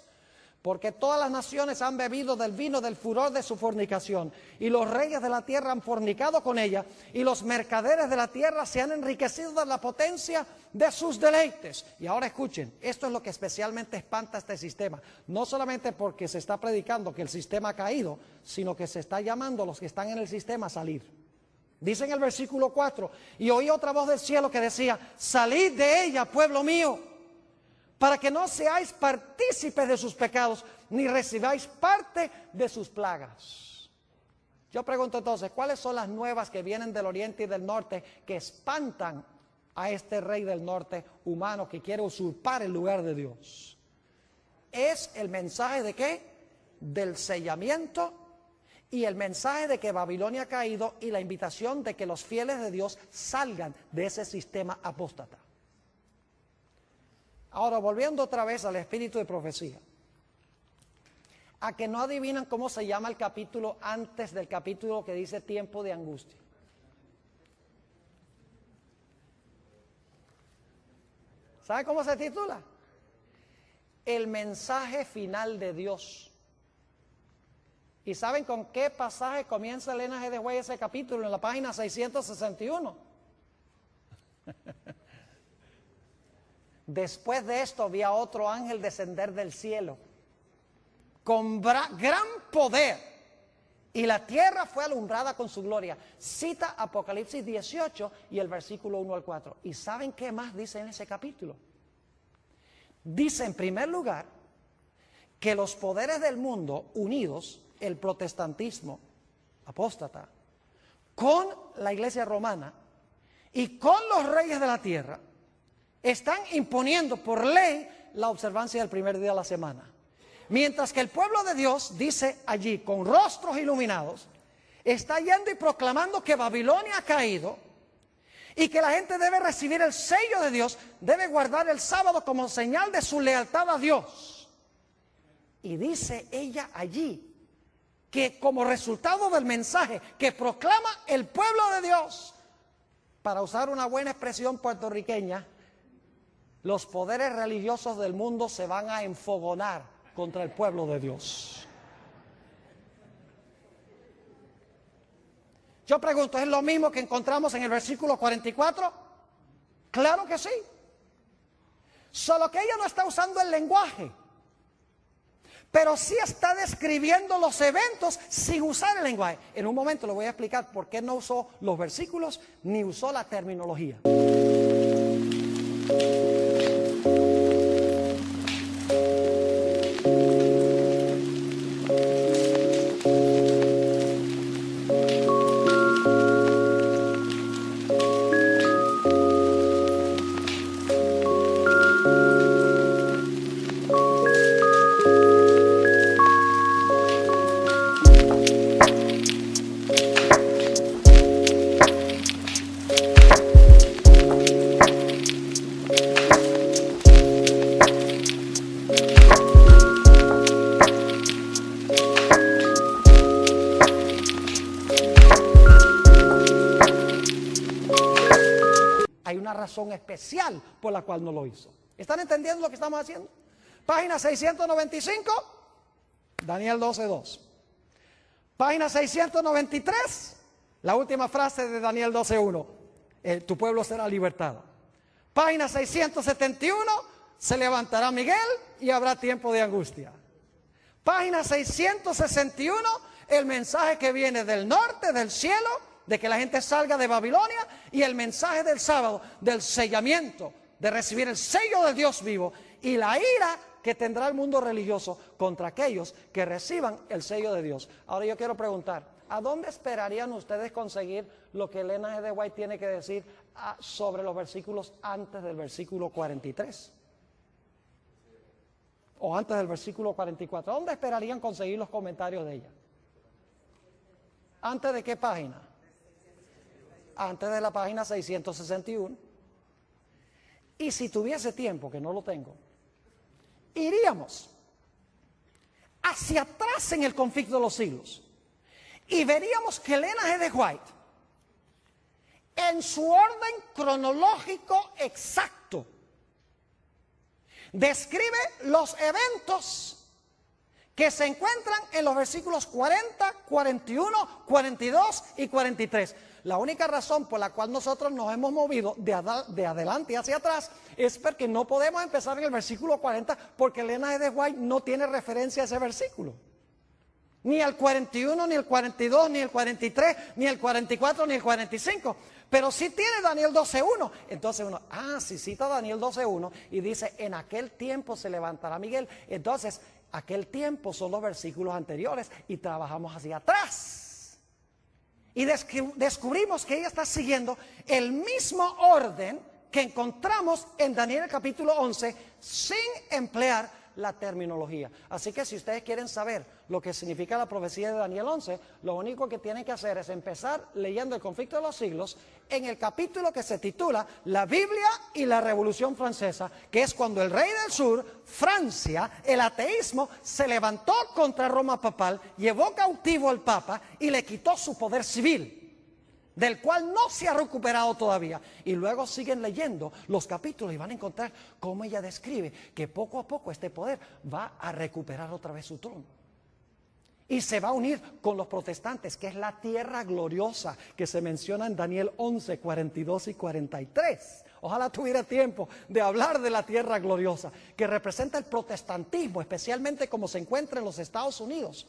Porque todas las naciones han bebido del vino del furor de su fornicación, y los reyes de la tierra han fornicado con ella, y los mercaderes de la tierra se han enriquecido de la potencia de sus deleites. Y ahora escuchen, esto es lo que especialmente espanta a este sistema, no solamente porque se está predicando que el sistema ha caído, sino que se está llamando a los que están en el sistema a salir. Dice en el versículo 4, y oí otra voz del cielo que decía: salid de ella, pueblo mío, para que no seáis partícipes de sus pecados, ni recibáis parte de sus plagas. Yo pregunto entonces, ¿cuáles son las nuevas que vienen del oriente y del norte que espantan a este rey del norte humano que quiere usurpar el lugar de Dios? Es el mensaje de ¿qué? Del sellamiento y el mensaje de que Babilonia ha caído y la invitación de que los fieles de Dios salgan de ese sistema apóstata. Ahora, volviendo otra vez al espíritu de profecía, a que no adivinan cómo se llama el capítulo antes del capítulo que dice tiempo de angustia. ¿Sabe cómo se titula? El mensaje final de Dios. ¿Y saben con qué pasaje comienza Elena G. de White ese capítulo? En la página 661. Después de esto vi a otro ángel descender del cielo con gran poder, y la tierra fue alumbrada con su gloria. Cita Apocalipsis 18 y el versículo 1 al 4. ¿Y saben qué más dice en ese capítulo? Dice en primer lugar que los poderes del mundo unidos, el protestantismo apóstata, con la iglesia romana y con los reyes de la tierra, están imponiendo por ley la observancia del primer día de la semana. Mientras que el pueblo de Dios, dice allí, con rostros iluminados, está yendo y proclamando que Babilonia ha caído y que la gente debe recibir el sello de Dios, debe guardar el sábado como señal de su lealtad a Dios. Y dice ella allí que como resultado del mensaje que proclama el pueblo de Dios, para usar una buena expresión puertorriqueña, los poderes religiosos del mundo se van a enfogonar contra el pueblo de Dios. Yo pregunto, ¿es lo mismo que encontramos en el versículo 44? Claro que sí. Solo que ella no está usando el lenguaje, pero sí está describiendo los eventos sin usar el lenguaje. En un momento le voy a explicar por qué no usó los versículos ni usó la terminología. Hay una razón especial por la cual no lo hizo. ¿Están entendiendo lo que estamos haciendo? Página 695, Daniel 12:2. Página 693, la última frase de Daniel 12:1. Tu pueblo será libertado. Página 671, se levantará Miguel y habrá tiempo de angustia. Página 661, el mensaje que viene del norte, del cielo, de que la gente salga de Babilonia, y el mensaje del sábado, del sellamiento, de recibir el sello del Dios vivo, y la ira que tendrá el mundo religioso contra aquellos que reciban el sello de Dios. Ahora yo quiero preguntar, ¿a dónde esperarían ustedes conseguir lo que Elena G. de White tiene que decir sobre los versículos antes del versículo 43? O antes del versículo 44. ¿A dónde esperarían conseguir los comentarios de ella? ¿Antes de qué página? Antes de la página 661. Y si tuviese tiempo, que no lo tengo, iríamos hacia atrás en el conflicto de los siglos y veríamos que Elena G. de White, en su orden cronológico exacto, describe los eventos que se encuentran en los versículos 40, 41, 42 y 43. La única razón por la cual nosotros nos hemos movido de adelante hacia atrás es porque no podemos empezar en el versículo 40, porque Elena G. de White no tiene referencia a ese versículo. Ni al 41, ni el 42, ni el 43, ni el 44, ni el 45. Pero sí tiene Daniel 12:1. Entonces uno, si cita Daniel 12:1 y dice, en aquel tiempo se levantará Miguel. Entonces, aquel tiempo son los versículos anteriores y trabajamos hacia atrás. Y descubrimos que ella está siguiendo el mismo orden que encontramos en Daniel capítulo 11 sin emplear la terminología. Así que si ustedes quieren saber lo que significa la profecía de Daniel 11, lo único que tienen que hacer es empezar leyendo el conflicto de los siglos en el capítulo que se titula La Biblia y la Revolución Francesa, que es cuando el rey del sur, Francia, el ateísmo, se levantó contra Roma papal, llevó cautivo al Papa y le quitó su poder civil, del cual no se ha recuperado todavía. Y luego siguen leyendo los capítulos y van a encontrar cómo ella describe que poco a poco este poder va a recuperar otra vez su trono. Y se va a unir con los protestantes, que es la tierra gloriosa que se menciona en Daniel 11, 42 y 43. Ojalá tuviera tiempo de hablar de la tierra gloriosa, que representa el protestantismo, especialmente como se encuentra en los Estados Unidos.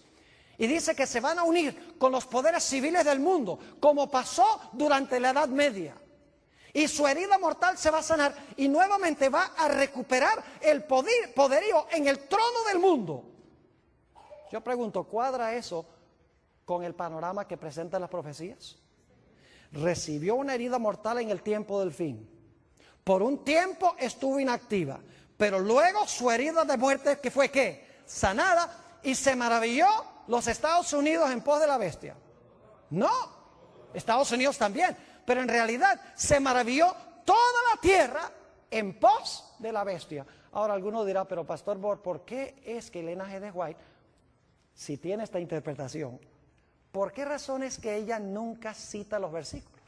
Y dice que se van a unir con los poderes civiles del mundo, como pasó durante la Edad Media. Y su herida mortal se va a sanar y nuevamente va a recuperar el poderío en el trono del mundo. Yo pregunto, ¿cuadra eso con el panorama que presentan las profecías? Recibió una herida mortal en el tiempo del fin. Por un tiempo estuvo inactiva, pero luego su herida de muerte, que fue ¿qué? Sanada, y se maravilló los Estados Unidos en pos de la bestia. No, Estados Unidos también, pero en realidad se maravilló toda la tierra en pos de la bestia. Ahora alguno dirá, pero Pastor Bor, ¿por qué es que Elena G. de White, si tiene esta interpretación, por qué razón es que ella nunca cita los versículos?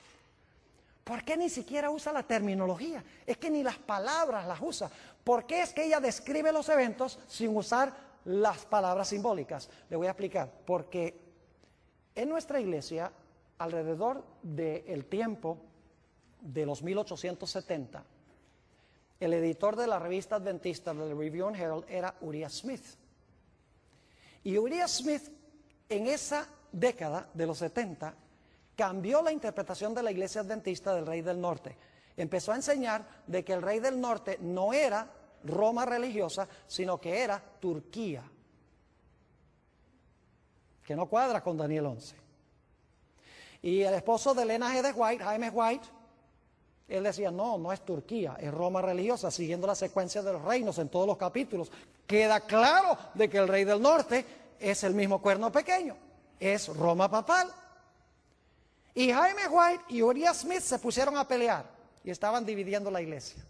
¿Por qué ni siquiera usa la terminología? Es que ni las palabras las usa. ¿Por qué es que ella describe los eventos sin usar las palabras simbólicas? Le voy a explicar. Porque en nuestra iglesia, alrededor del tiempo de los 1870, el editor de la revista adventista del Review and Herald era Uriah Smith. Y Uriah Smith, en esa década de los 70, cambió la interpretación de la iglesia adventista del Rey del Norte. Empezó a enseñar de que el Rey del Norte no era Roma religiosa, sino que era Turquía, que no cuadra con Daniel 11. Y el esposo de Elena G. de White, Jaime White, él decía, no es Turquía, es Roma religiosa, siguiendo la secuencia de los reinos en todos los capítulos. Queda claro de que el Rey del Norte es el mismo cuerno pequeño, es Roma papal. Y Jaime White y Uriah Smith se pusieron a pelear y estaban dividiendo la iglesia.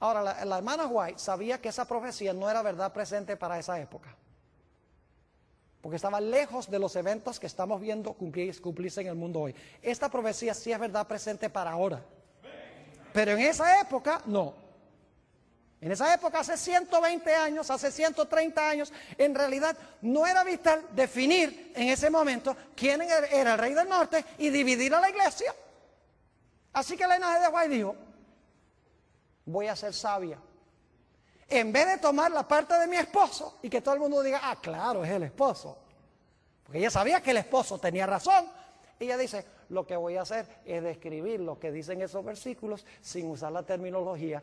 Ahora, la hermana White sabía que esa profecía no era verdad presente para esa época, porque estaba lejos de los eventos que estamos viendo cumplirse en el mundo hoy. Esta profecía sí es verdad presente para ahora, pero en esa época no. En esa época, hace 120 años, hace 130 años, en realidad no era vital definir en ese momento quién era el Rey del Norte y dividir a la iglesia. Así que Elena G. de White dijo, voy a ser sabia. En vez de tomar la parte de mi esposo y que todo el mundo diga, claro, es el esposo. Porque ella sabía que el esposo tenía razón. Ella dice, lo que voy a hacer es describir lo que dicen esos versículos sin usar la terminología.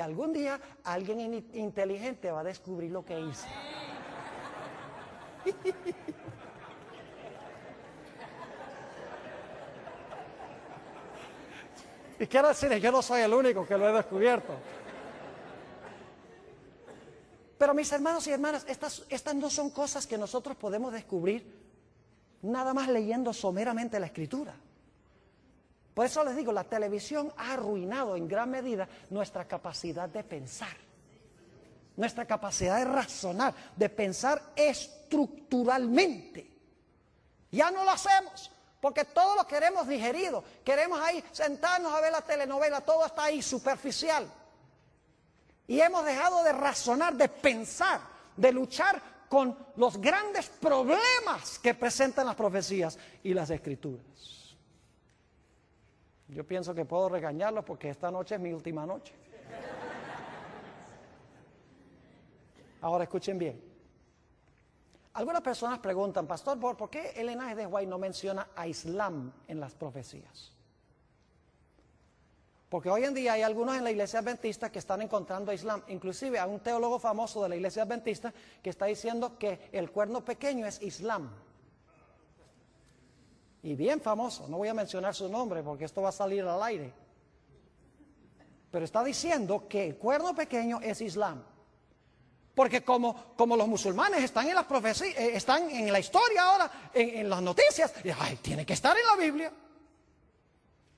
Algún día alguien inteligente va a descubrir lo que hice. Y quiero decirles, yo no soy el único que lo he descubierto. Pero mis hermanos y hermanas, estas no son cosas que nosotros podemos descubrir nada más leyendo someramente la Escritura. Por eso les digo, la televisión ha arruinado en gran medida nuestra capacidad de pensar, nuestra capacidad de razonar, de pensar estructuralmente. Ya no lo hacemos, porque todo lo queremos digerido, queremos ahí sentarnos a ver la telenovela, todo está ahí superficial. Y hemos dejado de razonar, de pensar, de luchar con los grandes problemas que presentan las profecías y las Escrituras. Yo pienso que puedo regañarlos porque esta noche es mi última noche. Ahora escuchen bien. Algunas personas preguntan, Pastor Borg, ¿por qué Elena G. de White no menciona a Islam en las profecías? Porque hoy en día hay algunos en la iglesia adventista que están encontrando a Islam. Inclusive hay un teólogo famoso de la iglesia adventista que está diciendo que el cuerno pequeño es Islam. Y bien famoso, no voy a mencionar su nombre porque esto va a salir al aire. Pero está diciendo que el cuerno pequeño es Islam. Porque como los musulmanes están en las profecías, están en la historia ahora, en las noticias, tiene que estar en la Biblia.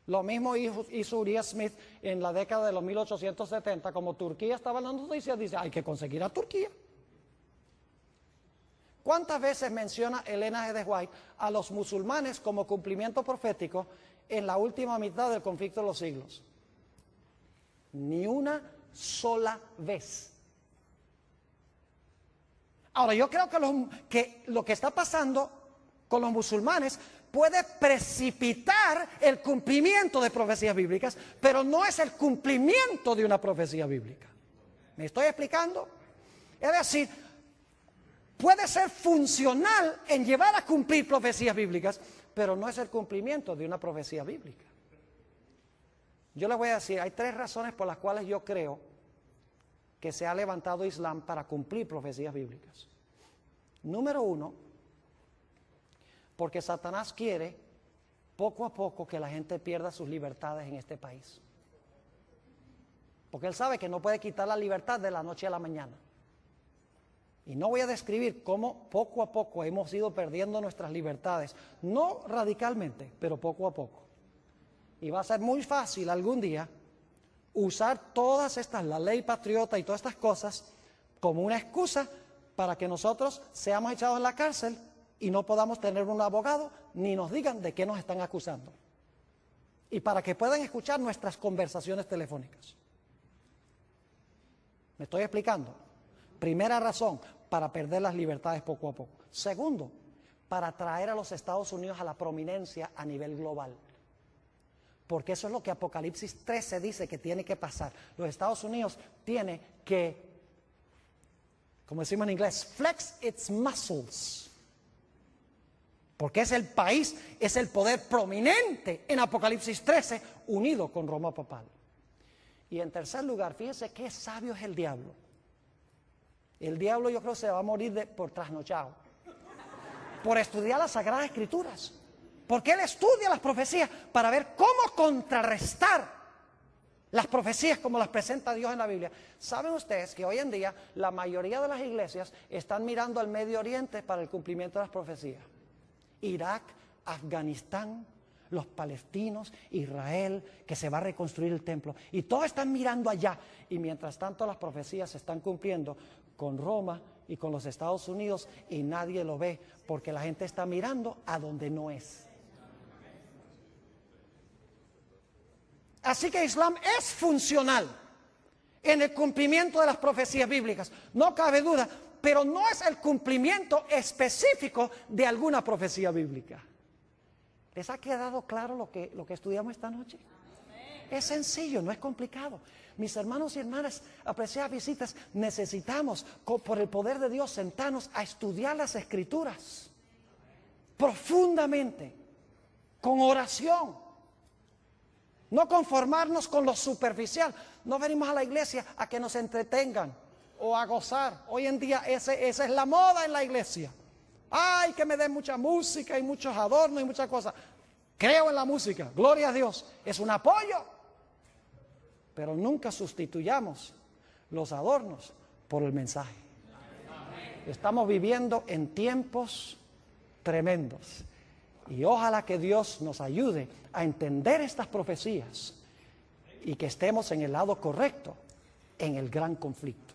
Lo mismo hizo Uriah Smith en la década de los 1870, como Turquía estaba en las noticias, dice, hay que conseguir a Turquía. ¿Cuántas veces menciona Elena G. de White a los musulmanes como cumplimiento profético en la última mitad del conflicto de los siglos? Ni una sola vez. Ahora, yo creo que lo que está pasando con los musulmanes puede precipitar el cumplimiento de profecías bíblicas, pero no es el cumplimiento de una profecía bíblica. ¿Me estoy explicando? Es decir, puede ser funcional en llevar a cumplir profecías bíblicas, pero no es el cumplimiento de una profecía bíblica. Yo les voy a decir, hay 3 razones por las cuales yo creo que se ha levantado Islam para cumplir profecías bíblicas. Número 1, porque Satanás quiere poco a poco que la gente pierda sus libertades en este país. Porque él sabe que no puede quitar la libertad de la noche a la mañana. Y no voy a describir cómo poco a poco hemos ido perdiendo nuestras libertades, no radicalmente, pero poco a poco. Y va a ser muy fácil algún día usar todas estas, la ley patriota y todas estas cosas, como una excusa para que nosotros seamos echados en la cárcel y no podamos tener un abogado ni nos digan de qué nos están acusando. Y para que puedan escuchar nuestras conversaciones telefónicas. ¿Me estoy explicando? Primera razón, para perder las libertades poco a poco. Segundo, para traer a los Estados Unidos a la prominencia a nivel global. Porque eso es lo que Apocalipsis 13 dice que tiene que pasar. Los Estados Unidos tiene que, como decimos en inglés, flex its muscles. Porque es el país, es el poder prominente en Apocalipsis 13, unido con Roma papal. Y en tercer lugar, fíjense qué sabio es el diablo. El diablo yo creo que se va a morir por trasnochado, por estudiar las Sagradas Escrituras. Porque él estudia las profecías para ver cómo contrarrestar las profecías como las presenta Dios en la Biblia. ¿Saben ustedes que hoy en día la mayoría de las iglesias están mirando al Medio Oriente para el cumplimiento de las profecías? Irak, Afganistán, los palestinos, Israel, que se va a reconstruir el templo. Y todos están mirando allá. Y mientras tanto las profecías se están cumpliendo con Roma y con los Estados Unidos y nadie lo ve porque la gente está mirando a donde no es. Así que Islam es funcional en el cumplimiento de las profecías bíblicas, no cabe duda, pero no es el cumplimiento específico de alguna profecía bíblica. ¿Les ha quedado claro lo que estudiamos esta noche? Es sencillo, no es complicado. Mis hermanos y hermanas, apreciadas visitas, necesitamos, por el poder de Dios, sentarnos a estudiar las Escrituras profundamente, con oración. No conformarnos con lo superficial. No venimos a la iglesia a que nos entretengan o a gozar. Hoy en día esa es la moda en la iglesia. Ay, que me den mucha música y muchos adornos y muchas cosas. Creo en la música, gloria a Dios, es un apoyo. Pero nunca sustituyamos los adornos por el mensaje. Estamos viviendo en tiempos tremendos. Y ojalá que Dios nos ayude a entender estas profecías y que estemos en el lado correcto en el gran conflicto.